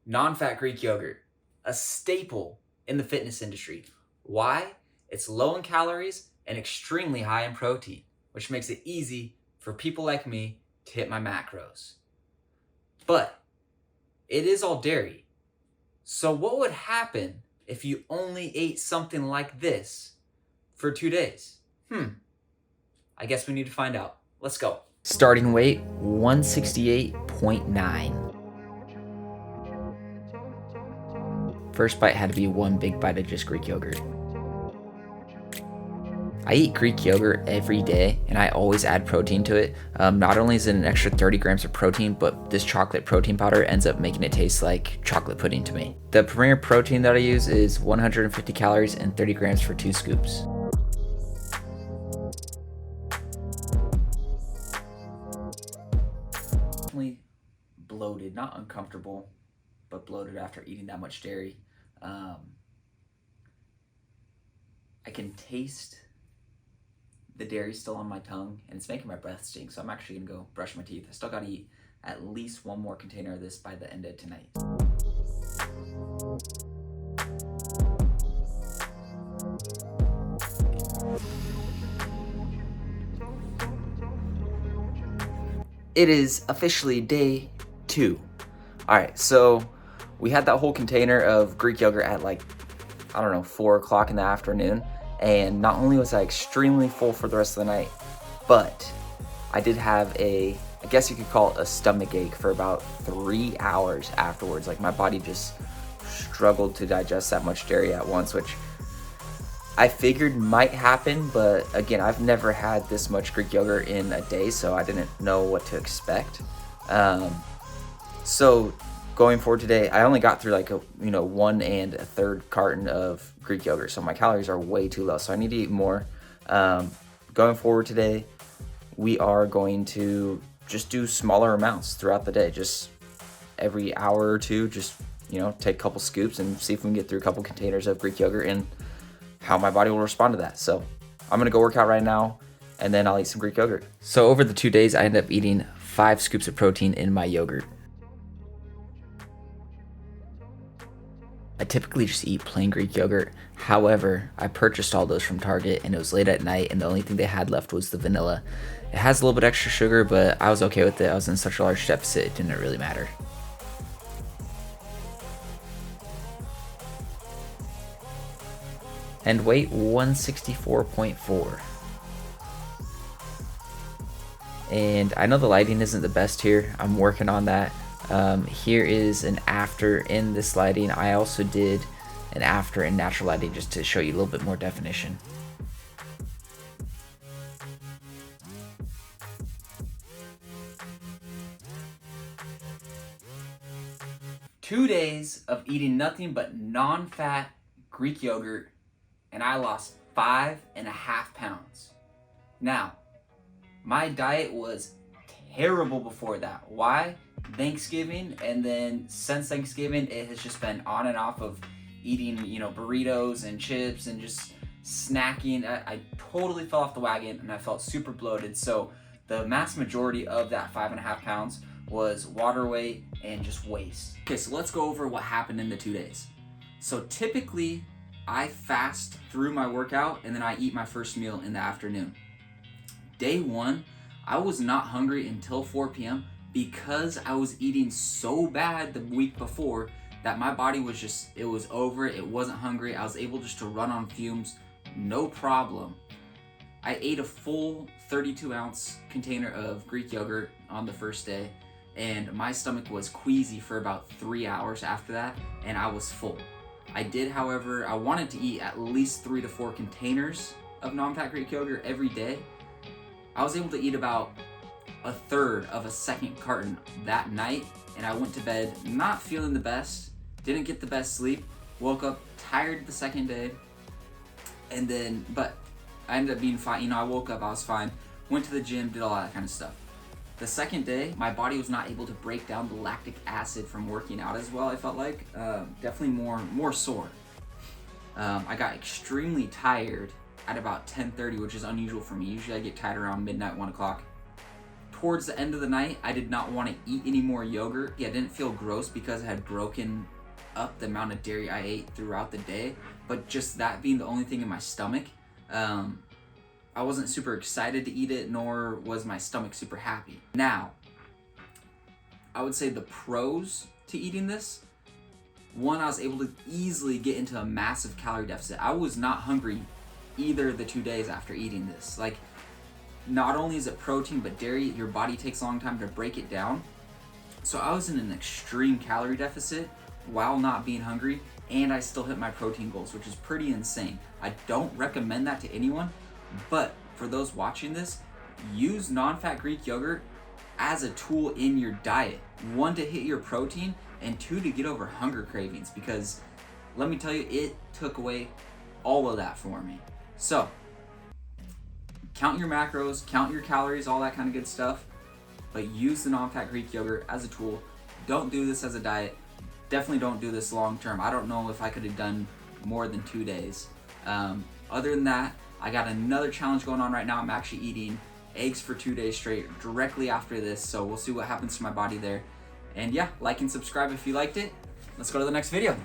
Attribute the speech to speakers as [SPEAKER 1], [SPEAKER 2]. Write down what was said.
[SPEAKER 1] Non-fat Greek yogurt, a staple in the fitness industry. Why? It's low in calories and extremely high in protein, which makes it easy for people like me to hit my macros. But it is all dairy. So what would happen if you only ate something like this for 2 days? I guess we need to find out. Let's go. Starting weight 168.9. First bite had to be one big bite of just Greek yogurt. I eat Greek yogurt every day and I always add protein to it. Not only is it an extra 30 grams of protein, but this chocolate protein powder ends up making it taste like chocolate pudding to me. The Premier protein that I use is 150 calories and 30 grams for 2 scoops. Definitely bloated, not uncomfortable, but bloated after eating that much dairy. I can taste the dairy still on my tongue and it's making my breath stink, so I'm actually gonna go brush my teeth. I still gotta eat at least one more container of this by the end of tonight. It is officially day 2. All right, so we had that whole container of Greek yogurt at like, I don't know, 4 o'clock in the afternoon. And not only was I extremely full for the rest of the night, but I did have I guess you could call it a stomach ache for about 3 hours afterwards. Like my body just struggled to digest that much dairy at once, which I figured might happen, but again, I've never had this much Greek yogurt in a day, so I didn't know what to expect. So going forward today, I only got through like 1 1/3 carton of Greek yogurt, so my calories are way too low, so I need to eat more. Going forward today, we are going to just do smaller amounts throughout the day, just every hour or two, just take a couple scoops and see if we can get through a couple containers of Greek yogurt and how my body will respond to that. So I'm gonna go work out right now and then I'll eat some Greek yogurt. So over the 2 days, I ended up eating 5 scoops of protein in my yogurt. I typically just eat plain Greek yogurt. However, I purchased all those from Target and it was late at night and the only thing they had left was the vanilla. It has a little bit extra sugar, but I was okay with it. I was in such a large deficit, it didn't really matter. And weight 164.4. And I know the lighting isn't the best here. I'm working on that. Here is an after in this lighting. I also did an after in natural lighting just to show you a little bit more definition. Two days of eating nothing but non-fat Greek yogurt and I lost 5.5 pounds. Now, my diet was terrible before that. Why? Thanksgiving, and then since Thanksgiving, it has just been on and off of eating, burritos and chips and just snacking. I totally fell off the wagon and I felt super bloated. So the mass majority of that 5.5 pounds was water weight and just waste. Okay, so let's go over what happened in the 2 days. So typically, I fast through my workout and then I eat my first meal in the afternoon. Day 1, I was not hungry until 4 p.m. because I was eating so bad the week before that my body was it was over it. It wasn't hungry. I was able just to run on fumes, no problem. I ate a full 32-ounce container of Greek yogurt on the first day, and my stomach was queasy for about 3 hours after that, and I was full. I did, however, I wanted to eat at least 3 to 4 containers of non-fat Greek yogurt every day. I was able to eat about 1/3 of a second carton that night, and I went to bed not feeling the best, didn't get the best sleep, woke up tired the second day, but I ended up being fine. I woke up, I was fine, went to the gym, did all that kind of stuff. The second day, my body was not able to break down the lactic acid from working out as well, I felt like. Definitely more sore. I got extremely tired at about 10:30, which is unusual for me. Usually I get tired around midnight, 1 o'clock. towards the end of the night, I did not want to eat any more yogurt. Yeah, it didn't feel gross because I had broken up the amount of dairy I ate throughout the day, but just that being the only thing in my stomach, I wasn't super excited to eat it, nor was my stomach super happy. Now, I would say the pros to eating this: one, I was able to easily get into a massive calorie deficit. I was not hungry either of the 2 days after eating this. Like, not only is it protein, but dairy, your body takes a long time to break it down. So I was in an extreme calorie deficit while not being hungry, and I still hit my protein goals, which is pretty insane. I don't recommend that to anyone, but for those watching this, use non-fat Greek yogurt as a tool in your diet. One, to hit your protein, and two, to get over hunger cravings, because let me tell you, it took away all of that for me. So, count your macros, count your calories, all that kind of good stuff, but use the non-fat Greek yogurt as a tool. Don't do this as a diet. Definitely don't do this long term. I don't know if I could have done more than 2 days. Other than that, I got another challenge going on right now. I'm actually eating eggs for 2 days straight directly after this, so we'll see what happens to my body there. And yeah, like and subscribe if you liked it. Let's go to the next video.